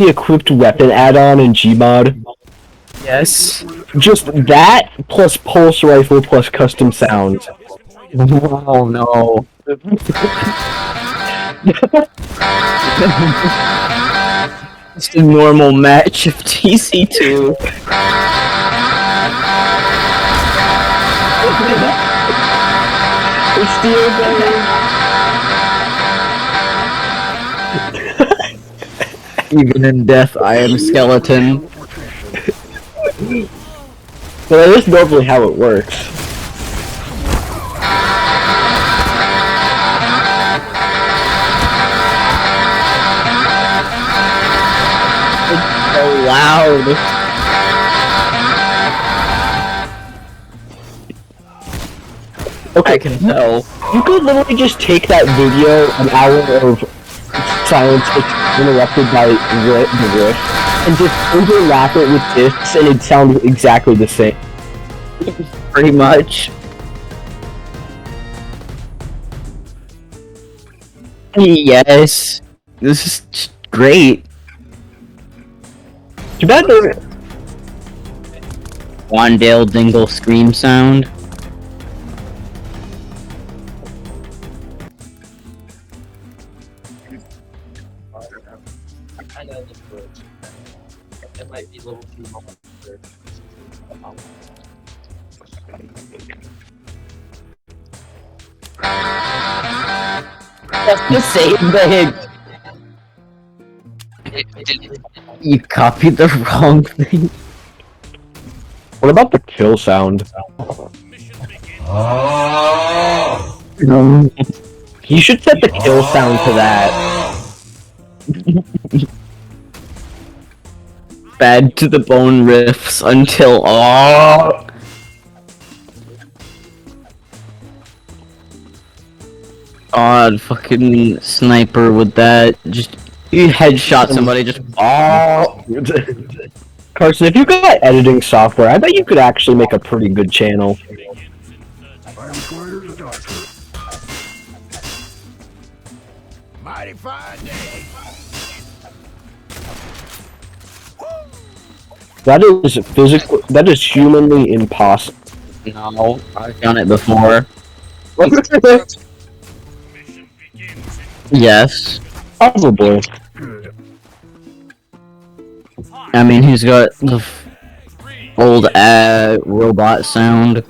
the equipped weapon add-on in Gmod? Yes. Just that plus pulse rifle plus custom sounds. Oh no. Just a normal match of TC2. Even in death, I am skeleton. Well, that is normally how it works. It's so loud. Okay, I can tell. you could literally just take that video, an hour of silence interrupted by the riff, and just overlap it with this, and it sounds exactly the same. Pretty much. Yes. This is just great. Too bad they Wandale Dingle scream sound. I know the bridge. It might be a little too long. That's the same thing. You copied the wrong thing. What about the kill sound? You should set the kill sound to that. Bad to the bone riffs until odd fucking sniper with that. Just you headshot somebody. Just Carson, if you got editing software, I bet you could actually make a pretty good channel. Mighty fine day. That is physically, that is humanly impossible. No, I've done it before. Yes. Probably. I mean, he's got the old robot sound.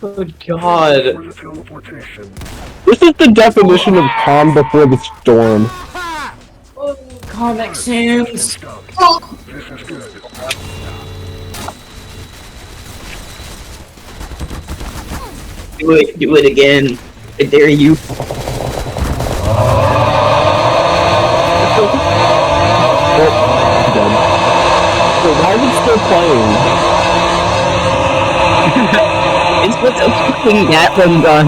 Good God. This is the definition of calm before the storm. Comic Sans. Do it again. I dare you. So why are we still playing? It's with a fucking Gatling gun.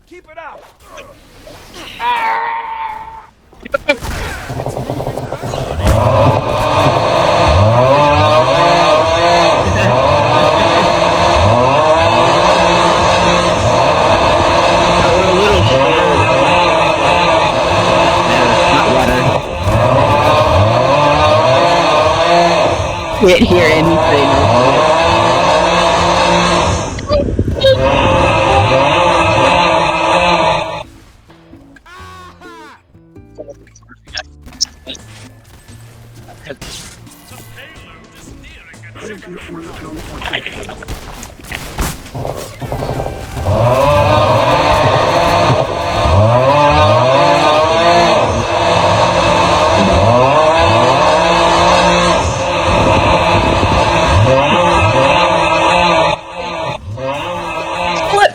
Keep it up. Can't hear anything.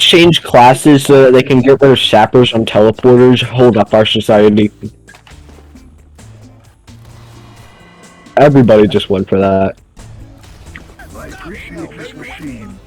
change classes so that they can get rid of sappers on teleporters, hold up our society. Everybody just went for that. I appreciate this machine.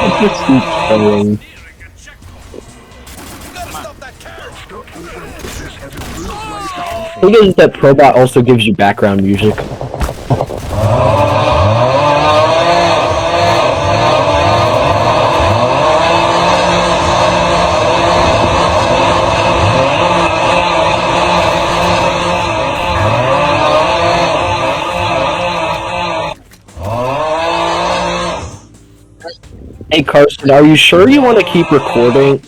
It just keeps going. I think it's that Probot also gives you background music. Hey Carson, are you sure you want to keep recording?